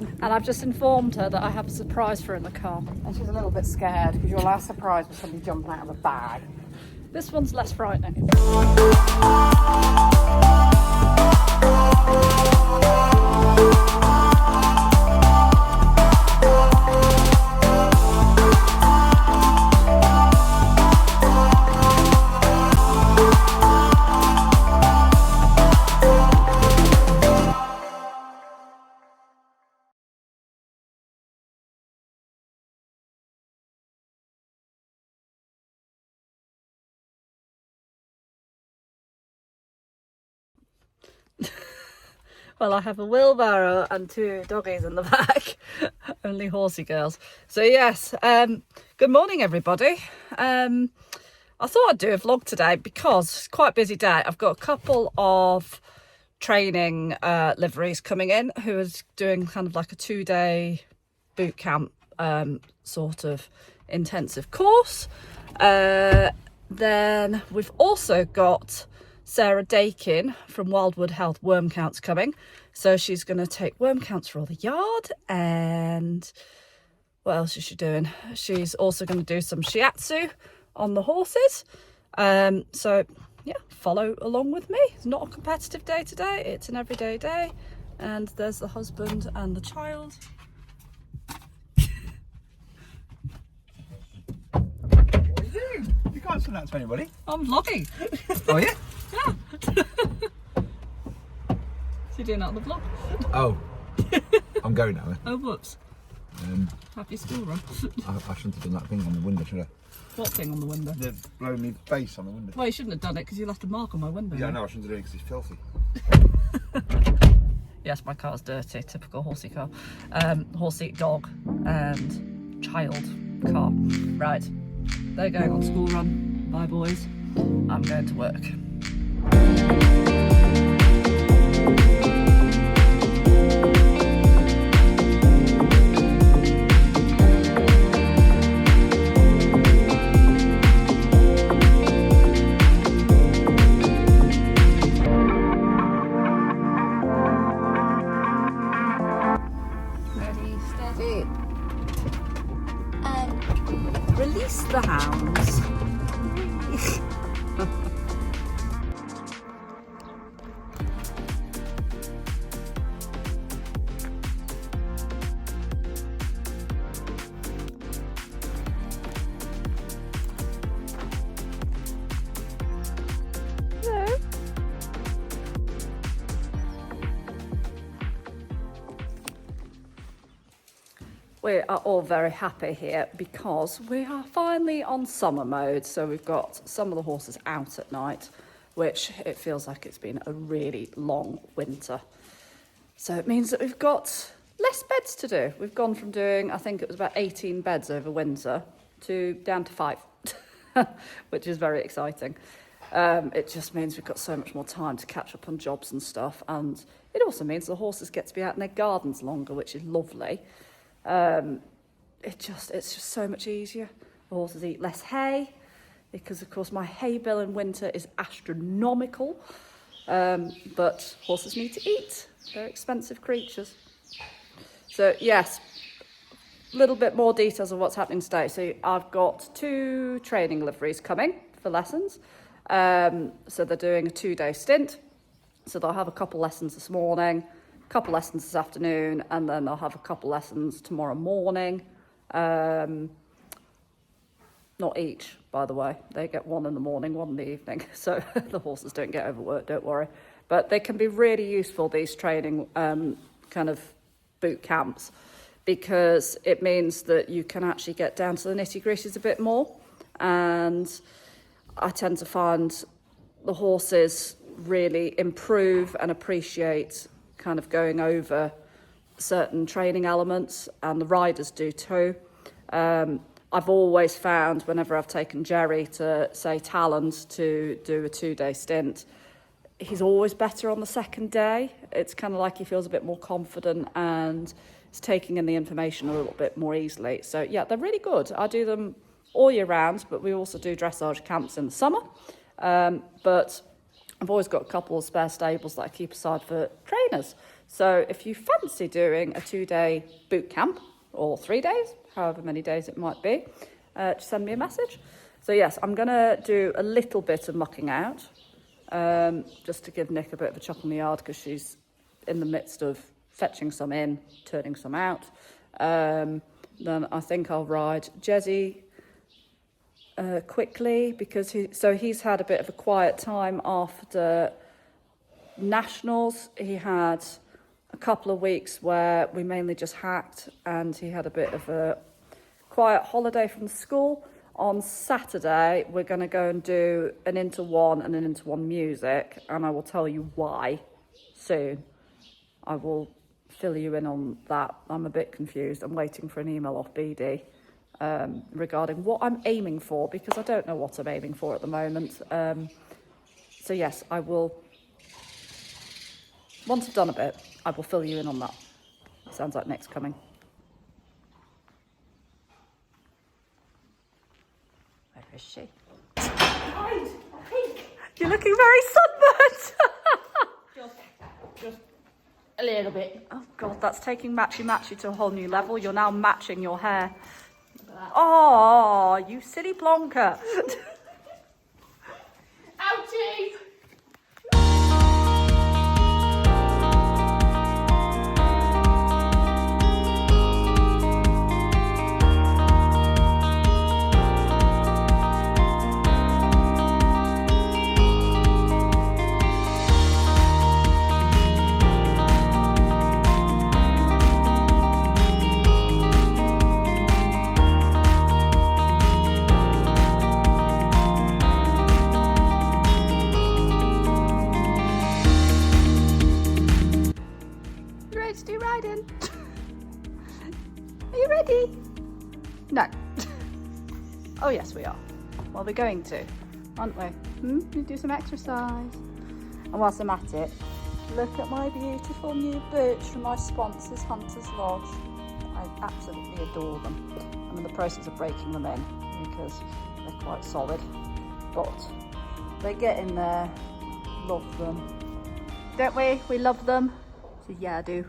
And I've just informed her that I have a surprise for her in the car. And she's a little bit scared because your last surprise was somebody jumping out of a bag. This one's less frightening. Well, I have a wheelbarrow and 2 doggies in the back, only horsey girls. So yes, good morning everybody. I thought I'd do a vlog today because it's quite a busy day. I've got a couple of training liveries coming in who is doing kind of like a 2-day boot camp sort of intensive course. Then we've also got Sarah Dakin from Wildwood Health Worm Counts coming. So she's going to take worm counts for all the yard. And what else is she doing? She's also going to do some shiatsu on the horses. So yeah, follow along with me. It's not a competitive day today. It's an everyday day. And there's the husband and the child. What are you doing? You can't send that to anybody. I'm vlogging. Oh yeah? Yeah. So you're doing that on the vlog? Oh. I'm going now. Oh, whoops. Happy school run. I shouldn't have done that thing on the window, should I? What thing on the window? The blowing me face on the window. Well, you shouldn't have done it because you left a mark on my window. Yeah, I know, I shouldn't have done it because it's filthy. Yes, my car's dirty. Typical horsey car. Horsey, dog and child car. Right. They're going on school run. Bye, boys. I'm going to work. Ready, steady. And release the hounds. We are all very happy here because we are finally on summer mode. So we've got some of the horses out at night, which it feels like it's been a really long winter. So it means that we've got less beds to do. We've gone from doing, I think it was about 18 beds over winter to down to 5, which is very exciting. It just means we've got so much more time to catch up on jobs and stuff. And it also means the horses get to be out in their gardens longer, which is lovely. It's just so much easier. The horses eat less hay because of course my hay bill in winter is astronomical, but horses need to eat. They're expensive creatures. So yes, a little bit more details of what's happening today. So I've got 2 training liveries coming for lessons. So they're doing a 2-day stint. So they'll have a couple lessons this morning, couple lessons this afternoon, and then they'll have a couple lessons tomorrow morning. Not each, by the way. They get 1 in the morning, 1 in the evening. So the horses don't get overworked, don't worry. But they can be really useful, these training kind of boot camps, because it means that you can actually get down to the nitty-gritties a bit more. And I tend to find the horses really improve and appreciate kind of going over certain training elements, and the riders do too. I've always found whenever I've taken Jeri to, say, Talland to do a 2-day stint, he's always better on the second day. It's kind of like he feels a bit more confident and is taking in the information a little bit more easily. So yeah, they're really good. I do them all year round, but we also do dressage camps in the summer. But I've always got a couple of spare stables that I keep aside for trainers. So if you fancy doing a 2-day boot camp, or 3 days, however many days it might be, just send me a message. So yes, I'm going to do a little bit of mucking out, just to give Nick a bit of a chuck on the yard, because she's in the midst of fetching some in, turning some out. Then I think I'll ride Jezi quickly, because he's had a bit of a quiet time after nationals. He had a couple of weeks where we mainly just hacked, and he had a bit of a quiet holiday from school. On Saturday, we're going to go and do an Inter One and an Inter One music, and I will tell you why soon. I will fill you in on that. I'm a bit confused. I'm waiting for an email off BD regarding what I'm aiming for, because I don't know what I'm aiming for at the moment. So yes, I will, once I've done a bit, I will fill you in on that. Sounds like Nick's coming. Where is she? You're looking very sunburnt. Just a little bit. Oh God, that's taking matchy to a whole new level. You're now matching your hair. Oh, you silly plonker. Ouchie! No. Oh yes, we are. Well, we're going to, aren't we? We do some exercise. And whilst I'm at it, look at my beautiful new boots from my sponsors, Hunter's Lodge. I absolutely adore them. I'm in the process of breaking them in because they're quite solid, but they get in there. Love them, don't we? We love them. So yeah, I do.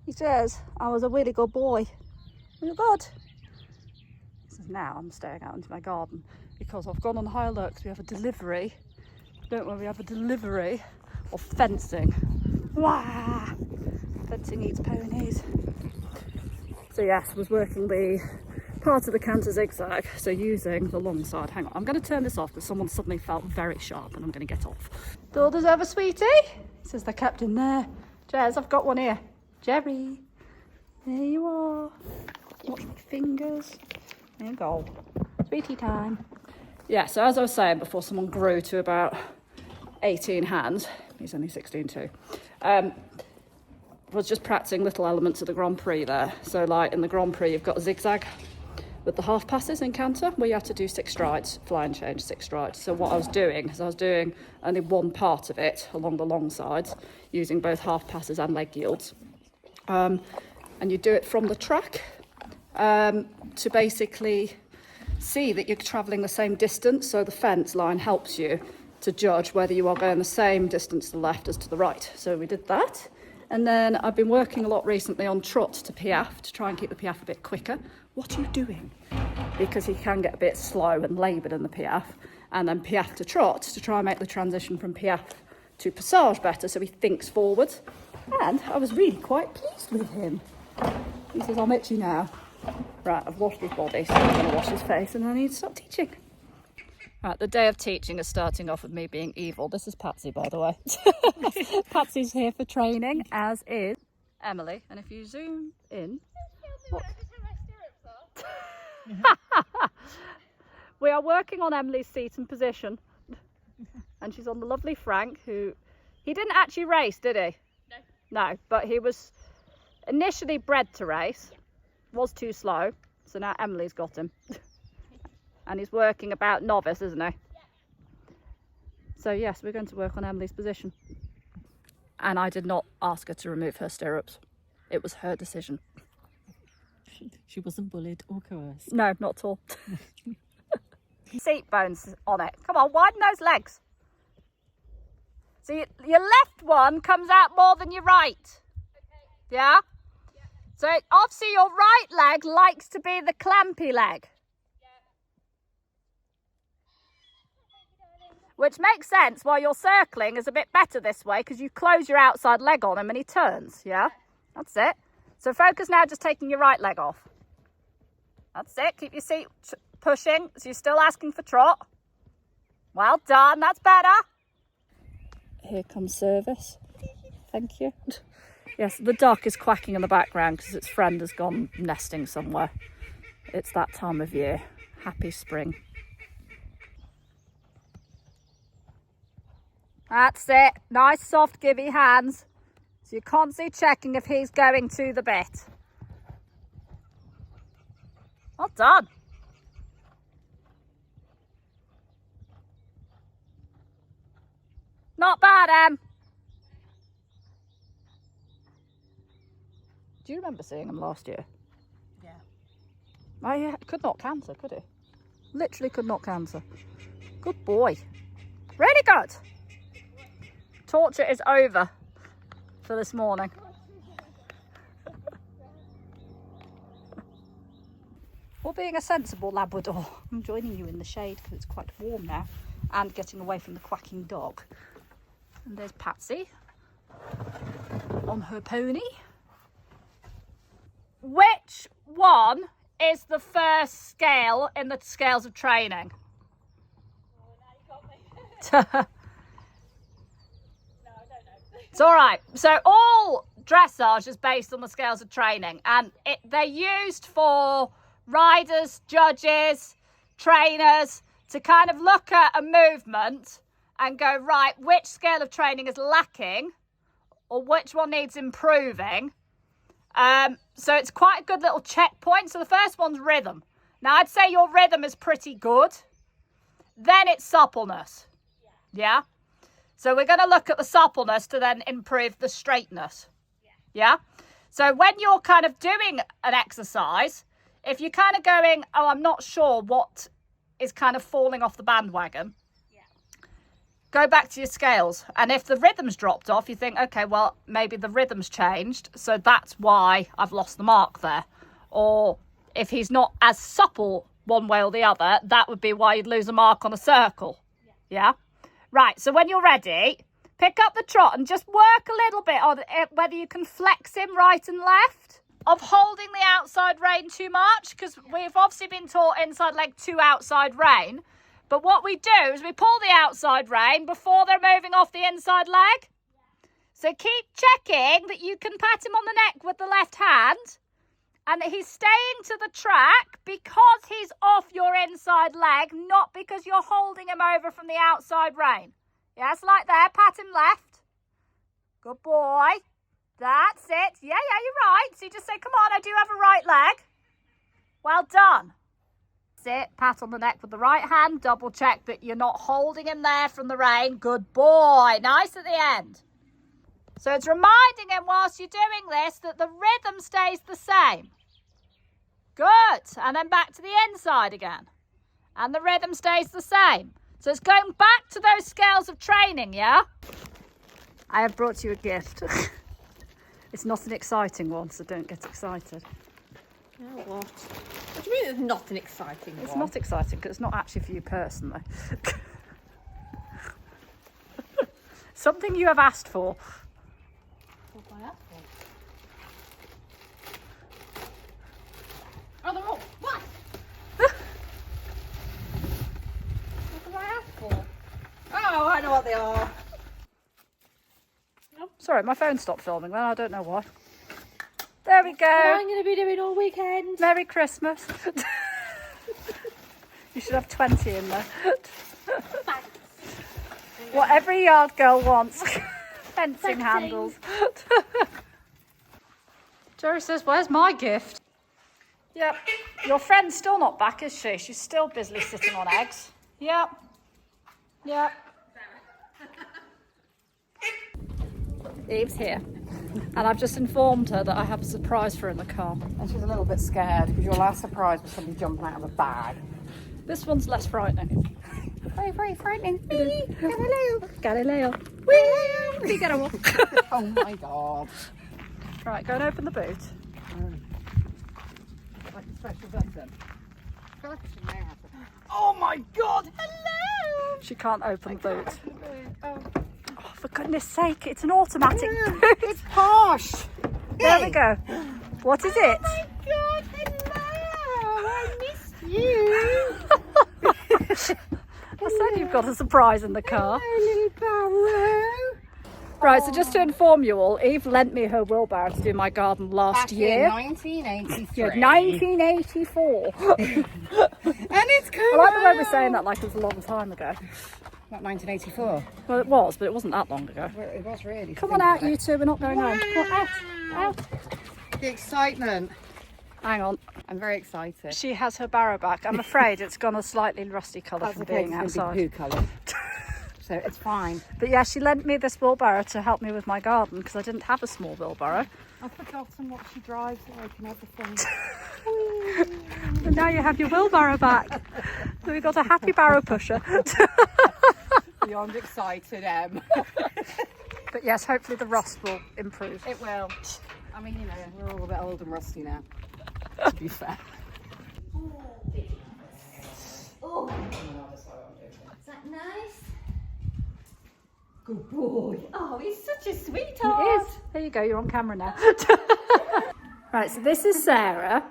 He says I was a really good boy. You're good. because now I'm staying out into my garden because I've gone on high alert because we have a delivery. Don't worry, we have a delivery of fencing. Wah! Fencing eats ponies. So yes, was working the part of the canter zigzag, so using the long side. Hang on, I'm going to turn this off because someone suddenly felt very sharp and I'm going to get off. Daughters over, sweetie? Says they're kept in there. Jez, I've got one here. Jeri, there you are. Watch my fingers. There you go. Sweetie time. Yeah, so as I was saying before, someone grew to about 18 hands. He's only 16 too. Was just practicing little elements of the Grand Prix there. So like in the Grand Prix, you've got a zigzag with the half passes in canter where you have to do 6 strides, fly and change 6 strides. So what I was doing is I was doing only one part of it along the long sides using both half passes and leg yields. And you do it from the track to basically see that you're travelling the same distance. So the fence line helps you to judge whether you are going the same distance to the left as to the right. So we did that. And then I've been working a lot recently on trot to piaffe to try and keep the piaffe a bit quicker. What are you doing? Because he can get a bit slow and laboured in the piaffe. And then piaffe to trot to try and make the transition from piaffe to passage better so he thinks forward. And I was really quite pleased with him. He says, I'm itchy now. Right, I've washed his body, so I'm going to wash his face and I need to stop teaching. Right, the day of teaching is starting off with me being evil. This is Patsy, by the way. Patsy's here for training, as is Emily. And if you zoom in... We are working on Emily's seat and position. And she's on the lovely Frank, who... He didn't actually race, did he? No. No, but he was initially bred to race. Was too slow. So now Emily's got him. And he's working about novice, isn't he? Yeah. So yes, we're going to work on Emily's position. And I did not ask her to remove her stirrups. It was her decision. She wasn't bullied or coerced. No, not at all. Seat bones on it. Come on, widen those legs. So your left one comes out more than your right. Okay. Yeah? Yeah. So obviously your right leg likes to be the clampy leg. Which makes sense while you're circling is a bit better this way because you close your outside leg on him and he turns, yeah? That's it. So focus now just taking your right leg off. That's it. Keep your seat pushing. So you're still asking for trot. Well done. That's better. Here comes service. Thank you. Yes, the duck is quacking in the background because its friend has gone nesting somewhere. It's that time of year. Happy spring. That's it. Nice, soft, givey hands. So you're constantly checking if he's going to the bit. Well done. Not bad, Em. Do you remember seeing him last year? Yeah. I could not canter, could he? Literally could not canter. Good boy. Really good. Torture is over for this morning. Well, being a sensible Labrador, I'm joining you in the shade because it's quite warm now and getting away from the quacking dog. And there's Patsy on her pony. Which one is the first scale in the scales of training? Oh, now you got me. It's all right. So all dressage is based on the scales of training, and they're used for riders, judges, trainers to kind of look at a movement and go, right, which scale of training is lacking or which one needs improving. So it's quite a good little checkpoint. So the first one's rhythm. Now I'd say your rhythm is pretty good. Then it's suppleness. Yeah? So we're going to look at the suppleness to then improve the straightness. Yeah? So when you're kind of doing an exercise, if you're kind of going, oh, I'm not sure what is kind of falling off the bandwagon, go back to your scales. And if the rhythm's dropped off, you think, okay, well, maybe the rhythm's changed, so that's why I've lost the mark there. Or if he's not as supple one way or the other, that would be why you'd lose a mark on a circle. Yeah? Right, so when you're ready, pick up the trot and just work a little bit on whether you can flex him right and left. Of holding the outside rein too much, because we've obviously been taught inside leg to outside rein. But what we do is we pull the outside rein before they're moving off the inside leg. So keep checking that you can pat him on the neck with the left hand. And that he's staying to the track because he's off your inside leg, not because you're holding him over from the outside rein. Yes, like there. Pat him left. Good boy. That's it. Yeah, you're right. So you just say, come on, I do have a right leg. Well done. That's it. Pat on the neck with the right hand. Double check that you're not holding him there from the rein. Good boy. Nice at the end. So it's reminding him whilst you're doing this that the rhythm stays the same. Good. And then back to the inside again. And the rhythm stays the same. So it's going back to those scales of training, yeah? I have brought you a gift. It's not an exciting one, so don't get excited. Now what? What do you mean it's not an exciting It's one? not exciting because it's not actually for you personally. Something you have asked for. What have I asked for? Oh, they're all... What? What have I asked for? Oh, I know what they are. Sorry, my phone stopped filming then. I don't know why. There we What go. I'm going to be doing all weekend. Merry Christmas. You should have 20 in there. What every yard girl wants. Fencing handles. Jeri says, where's my gift? Yep. Your friend's still not back, is she? She's still busily sitting on eggs. Yep. Yep. Eve's here. And I've just informed her that I have a surprise for her in the car. And she's a little bit scared because your last surprise was somebody jumping out of a bag. This one's less frightening. Very, very frightening. Galileo. Galileo. Whee! Figaro. Oh my god. Right, go and open the boot. Like a special button. Oh my god! Hello! She can't open the boot. Oh, Oh, for goodness sake, it's an automatic boot. it's posh. There we go. What is it? Oh my god, hello. I missed you. I said you've got a surprise in the car. Hello, little barrow. Right, so just to inform you all, Eve lent me her wheelbarrow to do my garden last Back year. in 1983. Yeah, 1984. And it's come I like the way out. we're saying that like it was a long time ago. Not 1984. Well, it was, but it wasn't that long ago. Well, it was really. Come on out, you two. We're not going home. Come on, out. Out. The excitement. Hang on. I'm very excited. She has her barrow back. I'm afraid it's gone a slightly rusty colour from being outside. Poo colour. So it's fine. But yeah, she lent me this wheelbarrow to help me with my garden because I didn't have a small wheelbarrow. I've forgotten what she drives like and everything. And now you have your wheelbarrow back. So we've got a happy barrow pusher. Beyond excited, Em. But yes, hopefully the rust will improve. It will. I mean, you know, we're all a bit old and rusty now, to be fair. Oh, is that nice? Good boy. Oh, he's such a It sweetheart. is. There you go, you're on camera now. Right, so this is Sarah.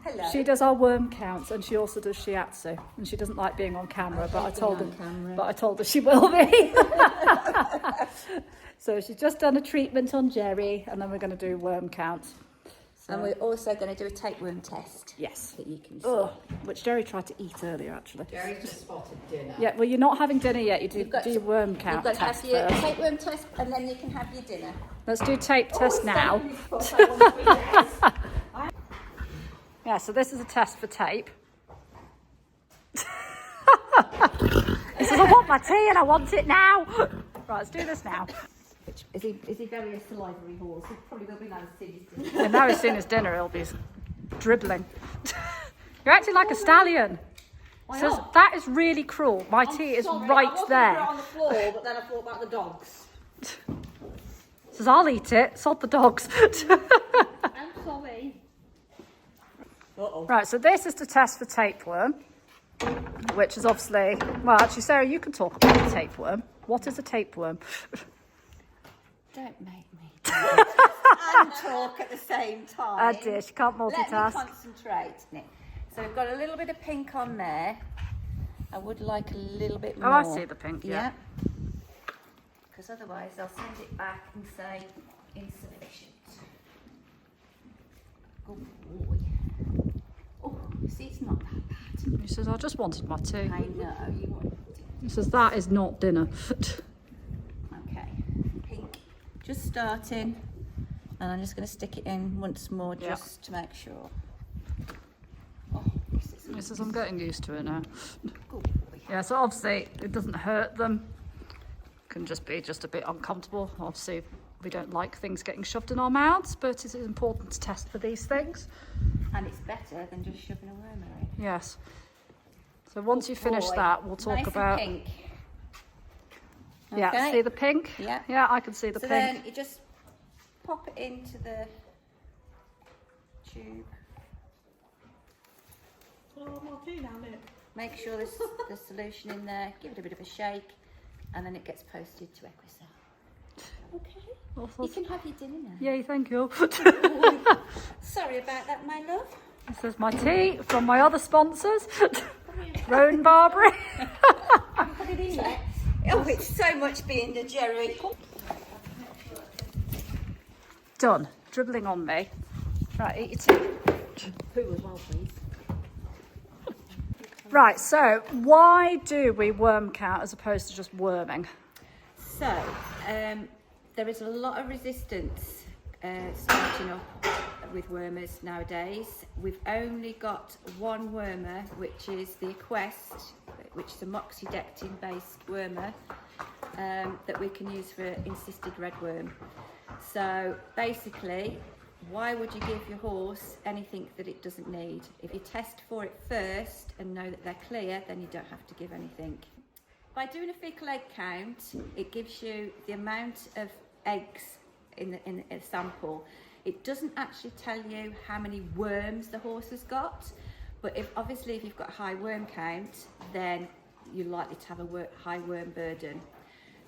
Hello. She does our worm counts and she also does shiatsu. And she doesn't like being on camera, but I told her she will be. So she's just done a treatment on Jeri and then we're going to do worm counts. And we're also going to do a tapeworm test. Yes. That you can see. Ugh, which Jeri tried to eat earlier actually. Jerry just spotted dinner. Yeah, well you're not having dinner yet, you You've got do your worm You've count got to test have your first. tapeworm test and then you can have your dinner. Let's do tape test now. Yeah, so this is a test for tape. He says, I want my tea and I want it now. Right, let's do this now. Is he very a salivary horse? He probably will be nice to see. And now as soon as dinner, he'll be dribbling. You're acting like a stallion. Says, that is really cruel. My tea is right there. on the floor, but then I thought about the dogs. Says, I'll eat it. Sod the dogs. I'm sorry. Right, so this is to test for tapeworm, which is obviously, well, actually, Sarah, you can talk about the tapeworm. What is a tapeworm? Don't make me and talk at the same time. Oh dear, she can't Let multitask. me concentrate, Nick. So we've got a little bit of pink on there. I would like a little bit more. Oh, I see the pink, yeah. Because otherwise I'll send it back and say insufficient. Good boy. Oh, see, it's not that bad. He says, I just wanted my tea. I know, you want He says, that is not dinner. Okay, pink. Just starting. And I'm just going to stick it in once more just to make sure. Oh, this is He says, I'm getting used to it now. good boy. Yeah, so obviously it doesn't hurt them. Can just be just a bit uncomfortable. Obviously we don't like things getting shoved in our mouths, but it is important to test for these things. And it's better than just shoving a worm in. Yes. So once you finish Boy, that, we'll talk nice about... and pink. Yeah, Okay. see the pink? Yeah. Yeah, I can see the So pink. then you just pop it into the tube. Make sure there's the solution in there. Give it a bit of a shake, and then it gets posted to Equicel. Okay. Awesome. You can have your dinner now. Yay, thank you. Sorry about that, my love. This is my tea from my other sponsors, Rowan Barbary. Put it in there. Oh, it's so much being the Jeri. Done. Dribbling on me. Right, eat your tea. Poo as well, please. Right, so why do we worm count as opposed to just worming? So, there is a lot of resistance starting up with wormers nowadays. We've only got one wormer, which is the Equest, which is a moxidectin based wormer that we can use for encysted redworm. So basically, why would you give your horse anything that it doesn't need? If you test for it first and know that they're clear, then you don't have to give anything. By doing a fecal egg count, it gives you the amount of eggs in a sample. It doesn't actually tell you how many worms the horse has got, but if you've got a high worm count, then you're likely to have a high worm burden.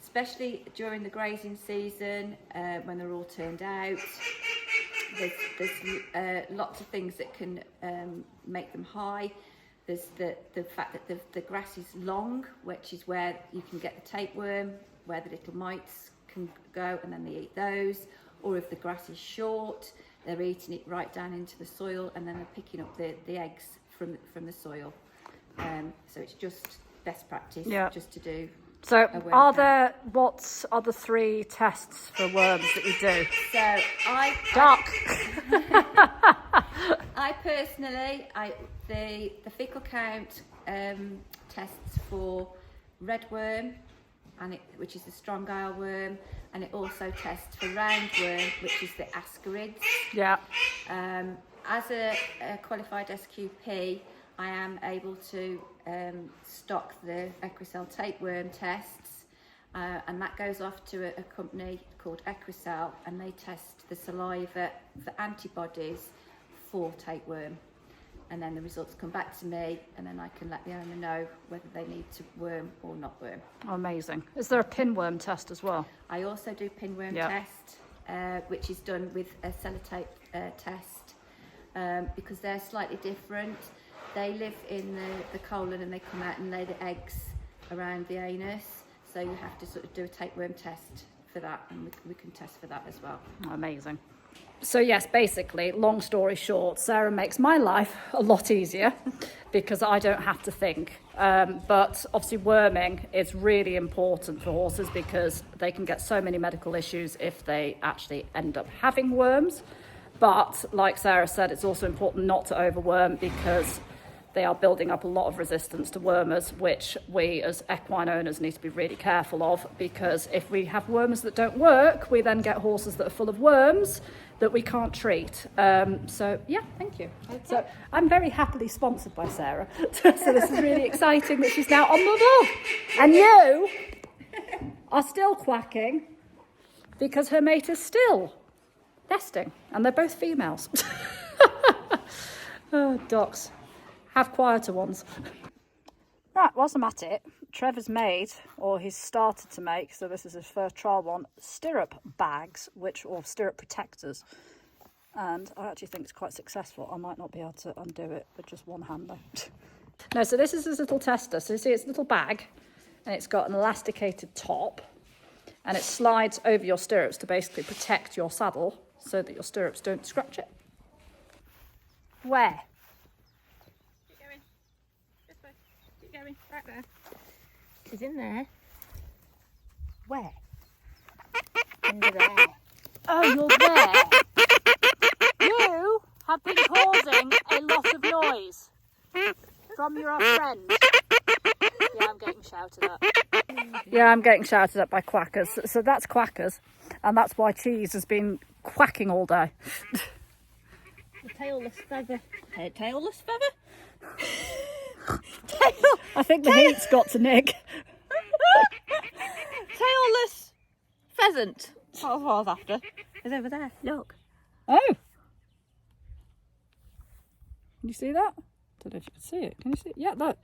Especially during the grazing season, when they're all turned out. There's lots of things that can make them high. There's the fact that the grass is long, which is where you can get the tapeworm, where the little mites can go and then they eat those. Or if the grass is short, they're eating it right down into the soil and then they're picking up the eggs from the soil. So it's just best practice just to do. So what are the 3 tests for worms that you do? So Duck. I personally, the fecal count tests for redworm, which is the strong eye worm, and it also tests for roundworm, which is the ascarids. Yeah. As a qualified SQP, I am able to stock the Equicel tapeworm tests, and that goes off to a company called Equicel, and they test the saliva for antibodies for tapeworm, and then the results come back to me, and then I can let the owner know whether they need to worm or not worm. Amazing. Is there a pinworm test as well? I also do pinworm test, which is done with a sellotape test, because they're slightly different. They live in the colon and they come out and lay the eggs around the anus. So you have to sort of do a tapeworm test for that, and we can test for that as well. Amazing. So yes, basically, long story short, Sarah makes my life a lot easier because I don't have to think. But obviously worming is really important for horses because they can get so many medical issues if they actually end up having worms. But like Sarah said, it's also important not to overworm because they are building up a lot of resistance to wormers, which we as equine owners need to be really careful of, because if we have wormers that don't work, we then get horses that are full of worms that we can't treat. So yeah, thank you. Okay. So I'm very happily sponsored by Sarah. So this is really exciting that she's now on the move. And you are still quacking because her mate is still nesting, and they're both females. Oh, ducks. Have quieter ones. Right, whilst I'm at it, Trevor's made, or he's started to make, so this is his first trial one, stirrup bags, or stirrup protectors. And I actually think it's quite successful. I might not be able to undo it with just one hand though. No, so this is his little tester. So you see it's a little bag, and it's got an elasticated top, and it slides over your stirrups to basically protect your saddle so that your stirrups don't scratch it. Where? Keep going. This way. Keep going. Right there. She's in there. Where? Under there. Oh, you're there. You have been causing a lot of noise from your friends. Yeah, I'm getting shouted at. Yeah, I'm getting shouted at by quackers. So that's quackers, and that's why Cheese has been quacking all day. The tailless feather. Tailless feather? I think the heat's got to Nick. Tailless pheasant. That's what I was after. It's over there. Look. Oh. Can you see that? Don't know if you can see it. Can you see it? Yeah, look.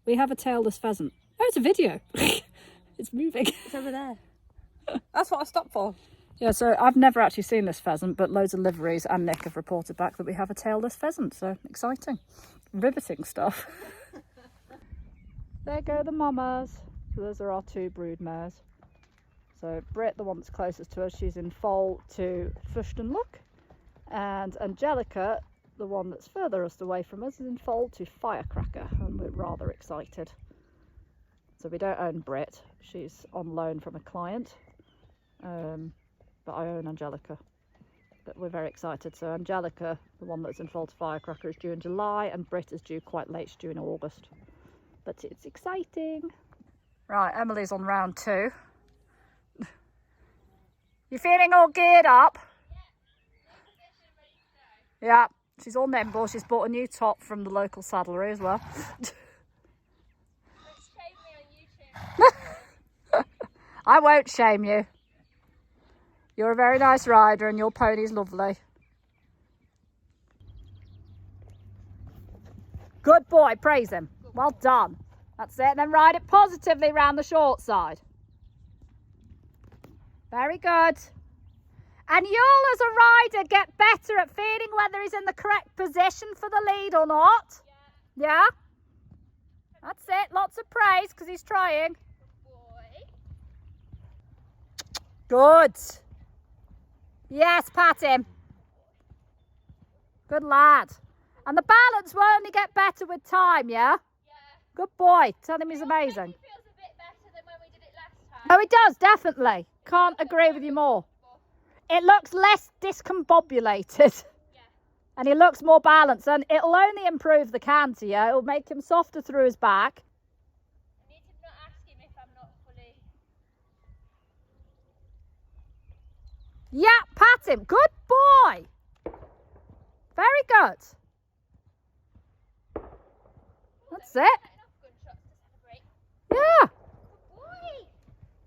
We have a tailless pheasant. Oh, it's a video. It's moving. It's over there. That's what I stopped for. Yeah, so I've never actually seen this pheasant, but loads of liveries and Nick have reported back that we have a tailless pheasant, so exciting. Riveting stuff. There go the mamas. So those are our two brood mares. So Britt, the one that's closest to us, she's in foal to Fushtonlook, and Angelica, the one that's furthest away from us, is in foal to Firecracker, and we're rather excited. So we don't own Britt, she's on loan from a client. But I own Angelica, but we're very excited. So Angelica, the one that's in foal to Firecracker, is due in July, and Britt is due quite late, she's due in August. But it's exciting. Right, Emily's on round 2. You feeling all geared up? Yeah, she's all nimble. She's bought a new top from the local saddlery as well. I won't shame you. You're a very nice rider and your pony's lovely. Good boy, praise him. Well done. That's it, and then ride it positively round the short side. Very good. And you'll, as a rider, get better at feeling whether he's in the correct position for the lead or not. Yeah? That's it. Lots of praise because he's trying. Good. Yes, pat him. Good lad. And the balance will only get better with time, yeah? Good boy. Tell him he's amazing. It feels a bit better than when we did it last time. Oh, it does, definitely. Can't agree with you more. It looks less discombobulated. Yeah. And he looks more balanced. And it'll only improve the canter, yeah? It'll make him softer through his back. I need to not ask him if I'm not fully... Yeah, pat him. Good boy. Very good. That's it. Yeah.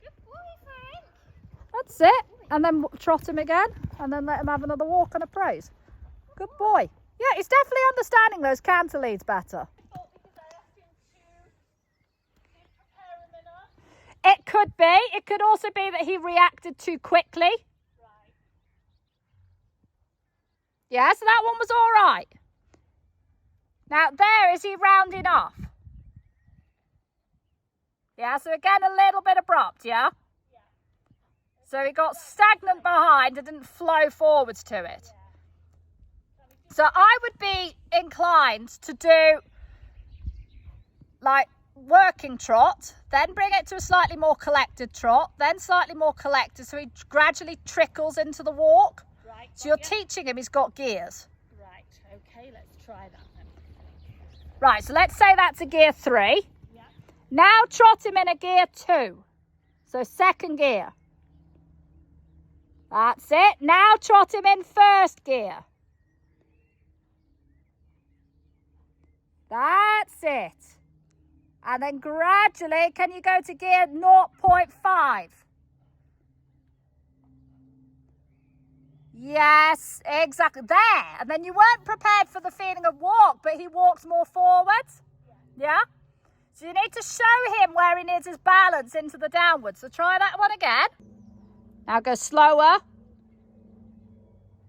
Good boy, Frank. That's it. And then trot him again. And then let him have another walk and a praise. Good boy. Yeah, he's definitely understanding those canter leads better. I thought because I asked him to prepare him enough. It could be. It could also be that he reacted too quickly. Right. Yeah, so that one was all right. Now there, is he rounding off? Yeah, so again a little bit abrupt, yeah? Yeah. So he got stagnant behind and didn't flow forwards to it. Yeah. So I would be inclined to do like working trot, then bring it to a slightly more collected trot, then slightly more collected, so he gradually trickles into the walk. Right. So you're teaching him he's got gears. Right. Okay, let's try that then. Right, so let's say that's a gear 3. Yeah. Now trot him in a gear 2. So second gear. That's it. Now trot him in first gear. That's it. And then gradually, can you go to gear 0.5? Yes, exactly. There. And then you weren't prepared for the feeling of walk, but he walks more forwards. Yeah? So you need to show him where he needs his balance into the downwards. So try that one again. Now go slower.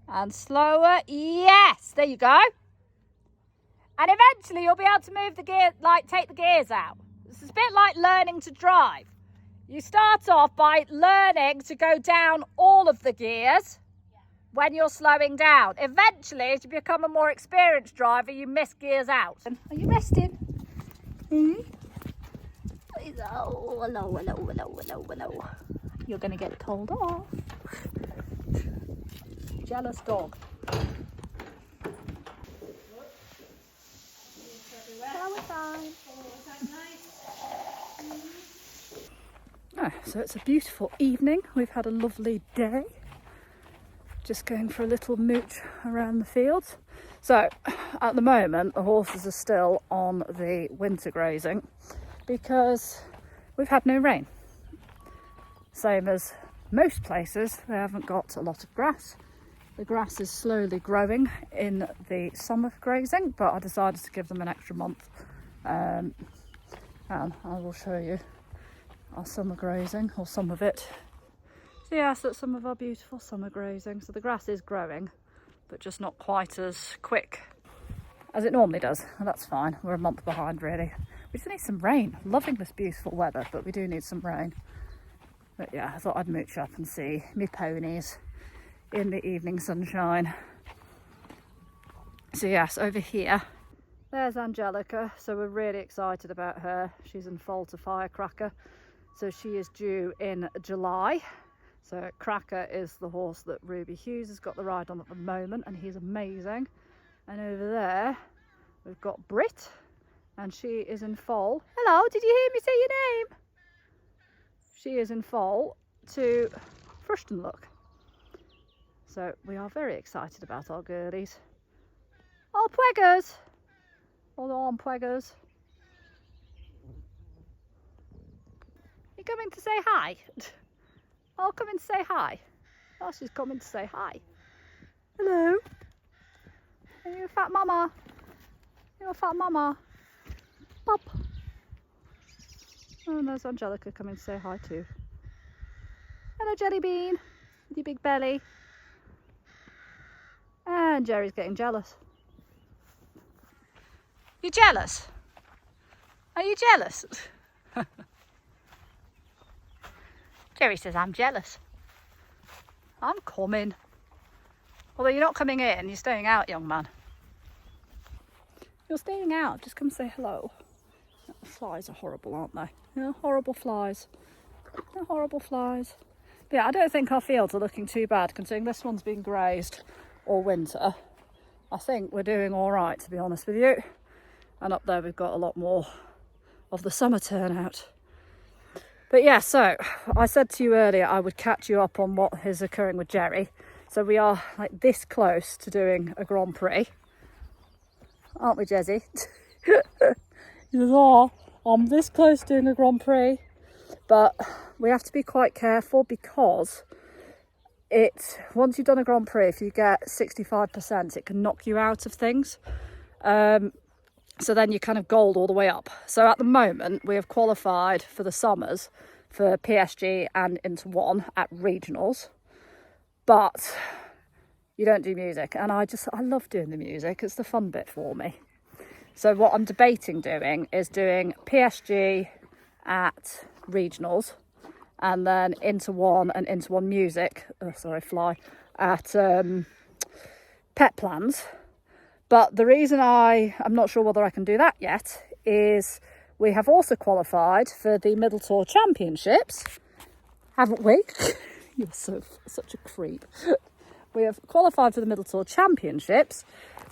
And slower. Yes, there you go. And eventually you'll be able to move the gear, like take the gears out. This is a bit like learning to drive. You start off by learning to go down all of the gears when you're slowing down. Eventually, as you become a more experienced driver, you miss gears out. Are you resting? Hello, hello, hello, hello, hello, hello. You're going to get told off. Jealous dog. Oh, so it's a beautiful evening. We've had a lovely day. Just going for a little mooch around the fields. So at the moment the horses are still on the winter grazing because we've had no rain. Same as most places, they haven't got a lot of grass. The grass is slowly growing in the summer grazing, but I decided to give them an extra month. And I will show you our summer grazing, or some of it. So yes, that's some of our beautiful summer grazing. So the grass is growing, but just not quite as quick as it normally does. And that's fine, we're a month behind really. We just need some rain. Loving this beautiful weather, but we do need some rain. But yeah, I thought I'd mooch up and see me ponies in the evening sunshine. So yes, over here, there's Angelica. So we're really excited about her. She's in foal to Firecracker. So she is due in July. So Cracker is the horse that Ruby Hughes has got the ride on at the moment, and he's amazing. And over there, we've got Brit, and she is in foal. Hello, did you hear me say your name? She is in foal to Look. So we are very excited about our girlies. Oh, Pweggers! Hold on, Pweggers. You coming to say hi? Oh, coming to say hi. Oh, she's coming to say hi. Hello. Are you a fat mama? You're a fat mama. Pop. Oh, and there's Angelica coming to say hi too. Hello, Jelly Bean, with your big belly. And Jerry's getting jealous. You jealous? Are you jealous? Jerry says, I'm jealous. I'm coming. Although you're not coming in, you're staying out, young man. You're staying out, just come say hello. The flies are horrible, aren't they? Yeah, horrible flies. They're horrible flies. But yeah, I don't think our fields are looking too bad, considering this one's been grazed all winter. I think we're doing all right, to be honest with you. And up there we've got a lot more of the summer turnout. But yeah, so I said to you earlier I would catch you up on what is occurring with Jeri. So we are like this close to doing a Grand Prix. Aren't we, Jezzy? He says, oh, I'm this close to doing a Grand Prix. But we have to be quite careful because once you've done a Grand Prix, if you get 65%, it can knock you out of things. So then you kind of gold all the way up. So at the moment, we have qualified for the summers for PSG and Into One at regionals. But you don't do music. And I love doing the music. It's the fun bit for me. So what I'm debating doing is doing PSG at regionals and then Into One and Into One music, at Pet Plans. But the reason I'm not sure whether I can do that yet is we have also qualified for the Middle Tour Championships, haven't we? You're such a creep. We have qualified for the Middle Tour Championships,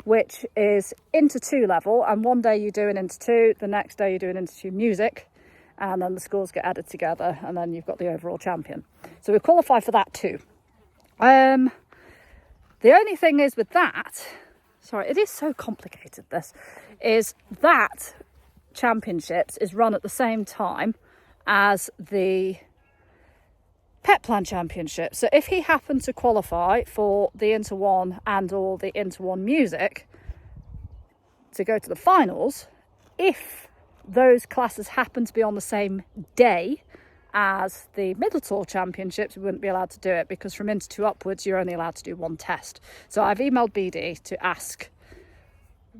which is Into 2 level, and one day you do an Into 2, the next day you do an Into 2 music, and then the scores get added together, and then you've got the overall champion. So we've qualified for that too. The only thing is with that, sorry, it is so complicated, this, is that championships is run at the same time as the Pet Plan Championship. So if he happened to qualify for the Inter One and or the Inter One Music to go to the finals, if those classes happen to be on the same day as the Middle Tour Championships, we wouldn't be allowed to do it, because from Inter 2 upwards you're only allowed to do one test. So I've emailed BD to ask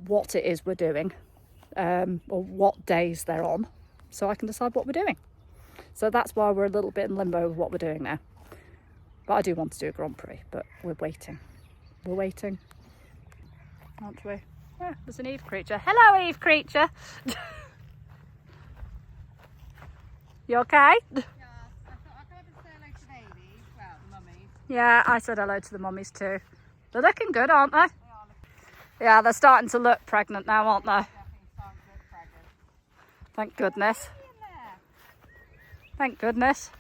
what it is we're doing, or what days they're on, so I can decide what we're doing. So that's why we're a little bit in limbo with what we're doing now. But I do want to do a Grand Prix, but we're waiting. We're waiting, aren't we? Yeah, there's an Yve creature. Hello, Yve creature. You okay? Yeah, I thought I'd go and say hello to the babies. Well, the mummies. Yeah, I said hello to the mummies too. They're looking good, aren't they? Yeah, they're starting to look pregnant now, aren't they? Definitely starting to look pregnant. Thank goodness. In there. Thank goodness.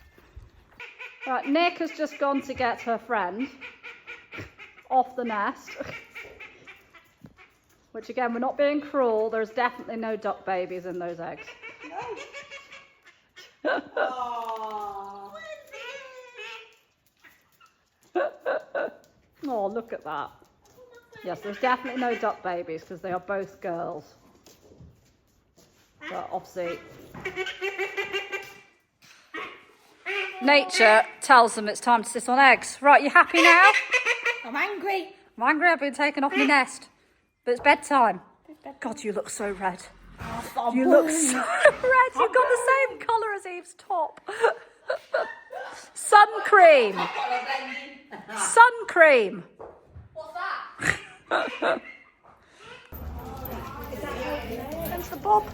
Right, Nick has just gone to get her friend off the nest. Which again, we're not being cruel. There's definitely no duck babies in those eggs. Oh, look at that. Yes, there's definitely no duck babies because they are both girls. But obviously, nature tells them it's time to sit on eggs. Right, you happy now? I'm angry. I'm angry I've been taken off my nest. But it's bedtime. God, you look so red. You look so red. You've got the same colour as Yve's top. Sun cream. Sun cream. What's that? There's the bob.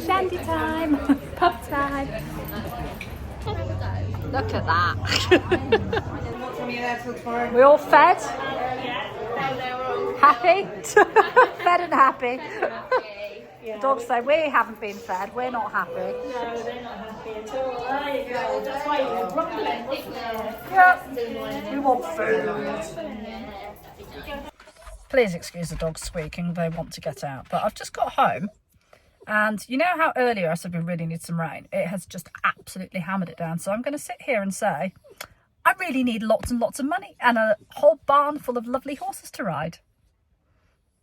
Shandy time. Pup time. Look at that. We all fed? Happy? Fed and happy. The dogs say we haven't been fed, we're not happy. No, they're not happy at all. There you go. That's why you were grumbling, wasn't it? Yeah, we want food. Please excuse the dogs squeaking, they want to get out. But I've just got home, and you know how earlier I said we really need some rain? It has just absolutely hammered it down. So I'm going to sit here and say, I really need lots and lots of money and a whole barn full of lovely horses to ride.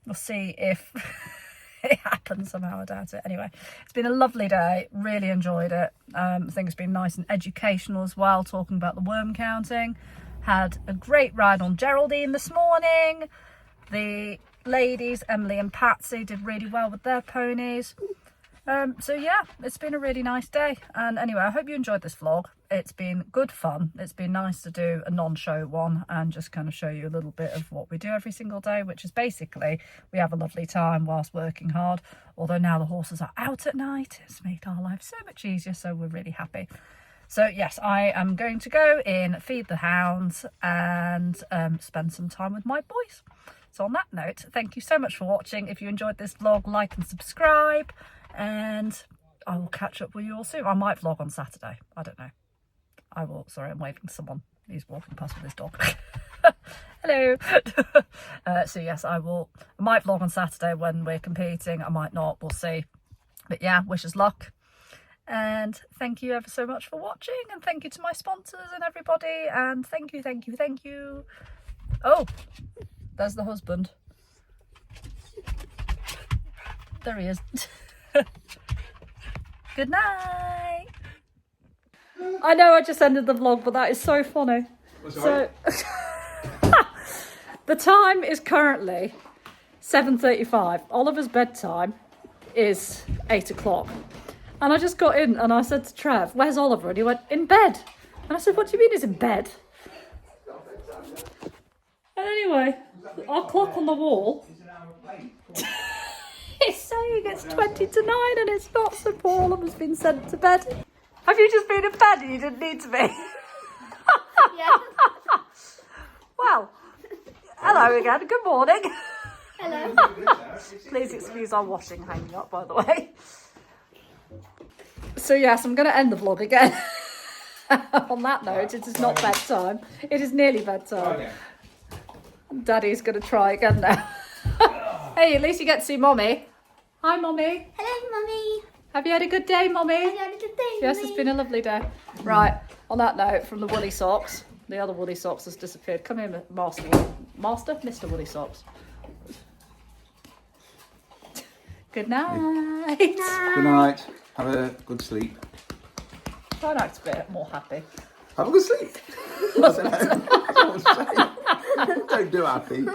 We'll see if it happens somehow. I doubt it. Anyway, it's been a lovely day. Really enjoyed it. I think it's been nice and educational as well, talking about the worm counting. Had a great ride on Geraldine this morning. The ladies, Emily and Patsy, did really well with their ponies. So yeah, it's been a really nice day. And anyway, I hope you enjoyed this vlog. It's been good fun. It's been nice to do a non-show one and just kind of show you a little bit of what we do every single day, which is basically we have a lovely time whilst working hard. Although now the horses are out at night, it's made our life so much easier, so we're really happy. So yes, I am going to go in, feed the hounds and spend some time with my boys. So on that note, thank you so much for watching. If you enjoyed this vlog, like and subscribe, and I will catch up with you all soon. I might vlog on Saturday. I don't know. I will. Sorry, I'm waving to someone. He's walking past with his dog. Hello. So yes, I might vlog on Saturday when we're competing. I might not. We'll see. But yeah, wish us luck. And thank you ever so much for watching. And thank you to my sponsors and everybody. And thank you, thank you, thank you. Oh, there's the husband. There he is. Good night. I know I just ended the vlog, but that is so funny. So the time is currently 7:35. Oliver's bedtime is 8 o'clock. And I just got in and I said to Trev, where's Oliver? And he went, in bed. And I said, what do you mean he's in bed? And anyway, our clock on the wall is saying it's 20 to 9 and it's not, so poor Oliver's been sent to bed. Have you just been in bed and you didn't need to be? Yeah. Well, hello again, good morning. Hello. Please excuse our washing hanging up, by the way. So yes, I'm going to end the vlog again. On that note, it is not bedtime. It is nearly bedtime. Okay. Daddy's going to try again now. Hey, at least you get to see Mommy. Hi, Mommy. Hello, Mummy. Have you had a good day, Mummy? Yes, it's been a lovely day. Right, on that note, from the woolly socks, the other woolly socks has disappeared. Come here, Mr. Woolly Socks. Good night. Good night. Have a good sleep. Try and act a bit more happy. Have a good sleep. I don't know. Don't do happy.